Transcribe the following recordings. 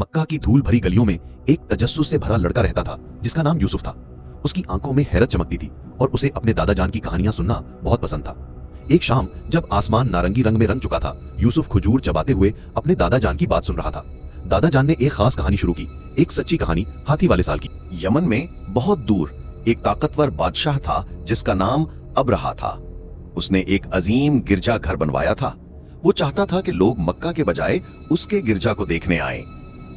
मक्का की धूल भरी गलियों में एक तजस्सुस से भरा लड़का रहता था जिसका नाम यूसुफ था। उसकी आंखों में हैरत चमकती थी और उसे अपने दादा जान की कहानियां सुनना बहुत पसंद था। एक शाम जब आसमान नारंगी रंग में रंग चुका था, यूसुफ खजूर चबाते हुए अपने दादा जान की बात सुन रहा था। दादा जान ने एक खास कहानी शुरू की, एक सच्ची कहानी हाथी वाले साल की। यमन में बहुत दूर एक ताकतवर बादशाह था जिसका नाम अब्रहा था। उसने एक अजीम गिरजा घर बनवाया था। वो चाहता था कि लोग मक्का के बजाय उसके गिरजा को देखने आएं।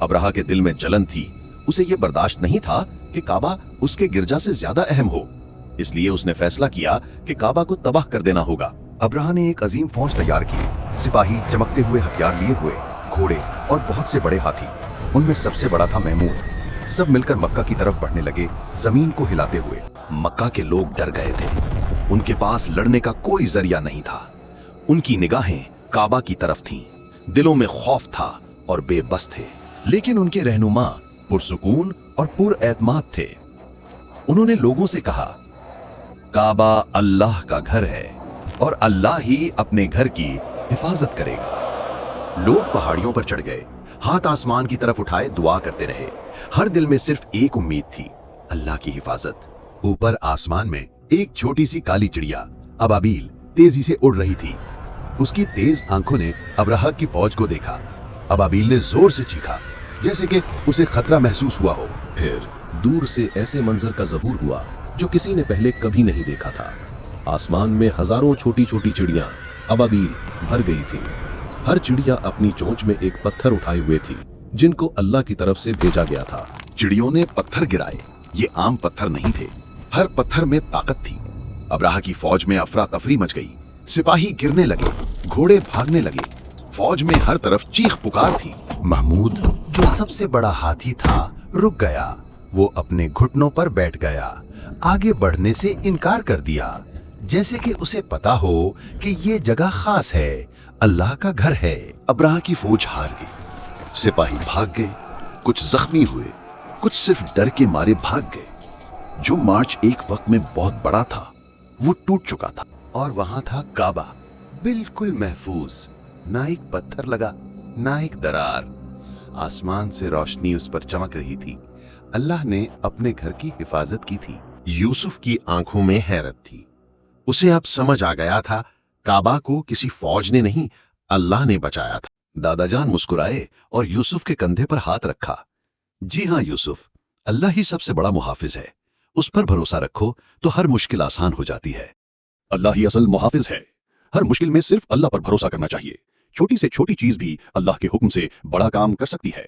अब्रहा के दिल में जलन थी। उसे ये बर्दाश्त नहीं था कि काबा उसके गिरजा से ज्यादा अहम हो। इसलिए उसने फैसला किया कि काबा को तबाह कर देना होगा। अब्रहा ने एक अजीम फौज तैयार की। सिपाही चमकते हुए हथियार लिए हुए, घोड़े और बहुत से बड़े हाथी। उनमें सबसे बड़ा था महमूद। सब मिलकर मक्का की तरफ बढ़ने लगे, जमीन को हिलाते हुए। मक्का के लोग डर गए थे। उनके पास लड़ने का कोई जरिया नहीं था। उनकी निगाहें काबा की तरफ थीं। दिलों में खौफ था और बेबस थे। लेकिन उनके रहनुमा पुरसुकून और पुरएतमाद थे। उन्होंने लोगों से कहा, काबा अल्लाह का घर है और अल्लाह ही अपने घर की हिफाजत करेगा। लोग पहाड़ियों पर चढ़ गए, हाथ आसमान की तरफ उठाए दुआ करते रहे। हर दिल में सिर्फ एक उम्मीद थी, अल्लाह की हिफाजत। ऊपर आसमान में एक छोटी सी काली चिड़िया अबाबील तेजी से उड़ रही थी। उसकी तेज आंखों ने अब्रहा की फौज को देखा। अबाबील ने जोर से चीखा, जैसे कि उसे खतरा महसूस हुआ हो। फिर दूर से ऐसे मंजर का ज़हूर हुआ जो किसी ने पहले कभी नहीं देखा था। आसमान में हजारों छोटी छोटी चिड़ियां अबाबील भर गई थी। हर चिड़िया अपनी चोंच में एक पत्थर उठाए हुए थी, जिनको अल्लाह की तरफ से भेजा गया था। चिड़ियों ने पत्थर गिराए। ये आम पत्थर नहीं थे, हर पत्थर में ताकत थी। अब्रहा की फौज में अफरा तफरी मच गई। सिपाही गिरने लगे, घोड़े भागने लगे। फौज में हर तरफ चीख पुकार थी। महमूद, जो सबसे बड़ा हाथी था, रुक गया। वो अपने घुटनों पर बैठ गया, आगे बढ़ने से इनकार कर दिया, जैसे कि उसे पता हो कि ये जगह खास है, अल्लाह का घर है। अब्रहा की फौज हार गई। सिपाही भाग गए, कुछ जख्मी हुए, कुछ सिर्फ डर के मारे भाग गए। जो मार्च एक वक्त में बहुत बड़ा था, वो टूट चुका था। और वहां था काबा, बिल्कुल महफूज। ना एक पत्थर लगा, ना एक दरार। आसमान से रोशनी उस पर चमक रही थी। अल्लाह ने अपने घर की हिफाजत की थी। यूसुफ की आंखों में हैरत थी। उसे अब समझ आ गया था, काबा को किसी फौज ने नहीं, अल्लाह ने बचाया था। दादाजान मुस्कुराए और यूसुफ के कंधे पर हाथ रखा। जी हाँ यूसुफ, अल्लाह ही सबसे बड़ा मुहाफिज है। उस पर भरोसा रखो तो हर मुश्किल आसान हो जाती है। अल्लाह ही असल मुहाफिज है। हर मुश्किल में सिर्फ अल्लाह पर भरोसा करना चाहिए। छोटी से छोटी चीज भी अल्लाह के हुक्म से बड़ा काम कर सकती है।